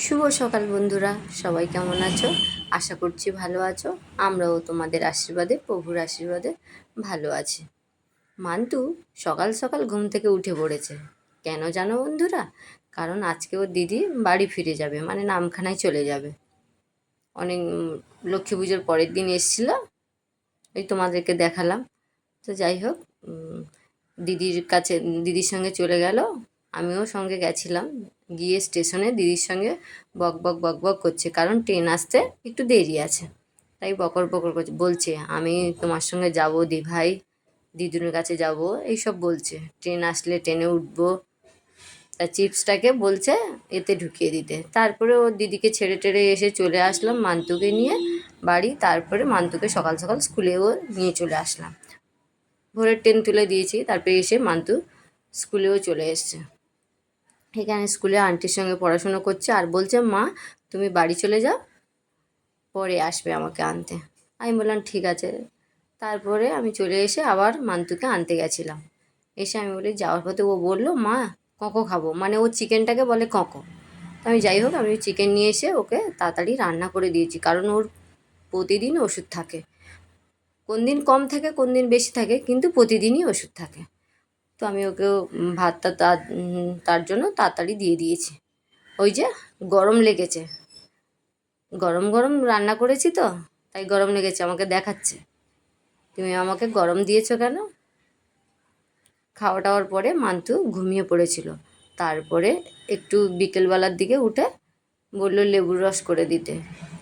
শুভ সকাল বন্ধুরা, সবাই কেমন আছো? আশা করছি ভালো আছো। আমরাও তোমাদের আশীর্বাদে, প্রভুর আশীর্বাদে ভালো আছি। মান্তু সকাল সকাল ঘুম থেকে উঠে পড়েছে। কেন জানো বন্ধুরা? কারণ আজকে ওর দিদি বাড়ি ফিরে যাবে, মানে নামখানায় চলে যাবে। অনেক লক্ষ্মী পুজোর পরের দিন এসেছিল, ওই তোমাদেরকে দেখালাম। তো যাই হোক, দিদির কাছে, দিদির সঙ্গে চলে গেল। আমিও সঙ্গে গেছিলাম। গিয়ে স্টেশনে দিদির সঙ্গে বক বক বক বক করছে, কারণ ট্রেন আসতে একটু দেরি আছে। তাই বকর বকর করছে, বলছে আমি তোমার সঙ্গে যাব দি ভাই, দিদুনের কাছে যাব, এইসব বলছে। ট্রেন আসলে ট্রেনে উঠবো। তা চিপসটাকে বলছে এতে ঢুকিয়ে দিতে। তারপরে ওর দিদিকে ছেড়ে টেড়ে এসে চলে আসলাম মান্তুকে নিয়ে বাড়ি। তারপরে মান্তুকে সকাল সকাল স্কুলেও নিয়ে চলে আসলাম। ভোরের ট্রেন তুলে দিয়েছি, তারপরে এসে মান্তু স্কুলেও চলে এসছে। এখানে স্কুলে আন্টির সঙ্গে পড়াশুনো করছে আর বলছে মা তুমি বাড়ি চলে যাও, পরে আসবে আমাকে আনতে। আমি বললাম ঠিক আছে। তারপরে আমি চলে এসে আবার মান্তুকে আনতে গেছিলাম। এসে আমি বলি, যাওয়ার পথে ও বললো মা কঁকো খাবো, মানে ও চিকেনটাকে বলে কঁকো। তো আমি যাই হোক, আমি চিকেন নিয়ে এসে ওকে তাড়াতাড়ি রান্না করে দিয়েছি, কারণ ওর প্রতিদিন ওষুধ থাকে। কোন দিন কম থাকে, কোন দিন বেশি থাকে, কিন্তু প্রতিদিনই ওষুধ থাকে। তো আমি ওকে ভাতটা তার জন্য তাড়াতাড়ি দিয়ে দিয়েছি। ওই যে গরম লেগেছে, গরম গরম রান্না করেছি তো, তাই গরম লেগেছে। আমাকে দেখাচ্ছে তুমি আমাকে গরম দিয়েছো কেন। খাওয়া টাওয়ার পরে মান্তু ঘুমিয়ে পড়েছিল। তারপরে একটু বিকেলবেলার দিকে উঠে বললো লেবুর রস করে দিতে।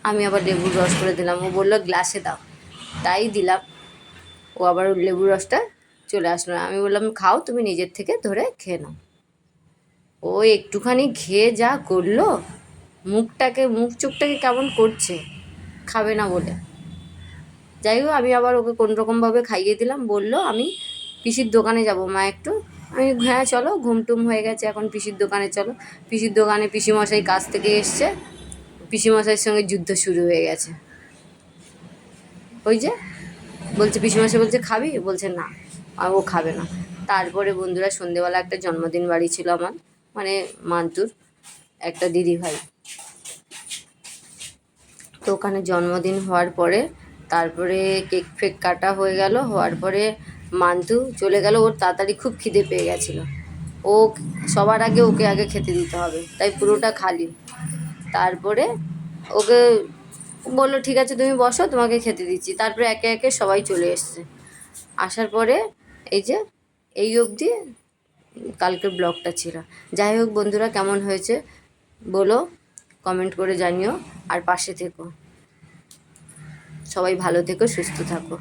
আমি আবার লেবুর রস করে দিলাম। ও বললো গ্লাসে দাও, তাই দিলাম। ও আবার লেবুর রসটা চলে আসলো। আমি বললাম খাও, তুমি নিজের থেকে ধরে খেয়ে নাও। ও একটুখানি খেয়ে যা করলো, মুখ চোখটাকে কেমন করছে, খাবে না বলে। যাই হোক, আমি আবার ওকে কোনোরকমভাবে খাইয়ে দিলাম। বললো আমি পিসির দোকানে যাব মা একটু। আমি হ্যাঁ চলো, ঘুমটুম হয়ে গেছে, এখন পিসির দোকানে চলো। পিসির দোকানে পিসিমশাই কাজ থেকে এসছে, পিসিমশাইয়ের সঙ্গে যুদ্ধ শুরু হয়ে গেছে। ওই যে বলছে, পিসিমশাই বলছে খাবি, বলছে না, আর ও খাবে না। তারপরে বন্ধুরা সন্ধেবেলা একটা জন্মদিন বাড়ি ছিল আমার, মানে মান্তুর একটা দিদি ভাই। তো ওখানে জন্মদিন হওয়ার পরে তারপরে কেক ফেক কাটা হয়ে গেল। হওয়ার পরে মান্তু চলে গেল। ওর তাড়াতাড়ি খুব খিদে পেয়ে গেছিলো। ও সবার আগে ওকে আগে খেতে দিতে হবে, তাই পুরোটা খালি। তারপরে ওকে বললো ঠিক আছে তুমি বসো, তোমাকে খেতে দিচ্ছি। তারপরে একে একে সবাই চলে এসছে। আসার পরে এই যে এই অবধি কালকের ব্লগটা ছিল। যাই হোক বন্ধুরা, কেমন হয়েছে বলো, কমেন্ট করে জানিও, আর পাশে থেকো। সবাই ভালো থেকো, সুস্থ থাকো।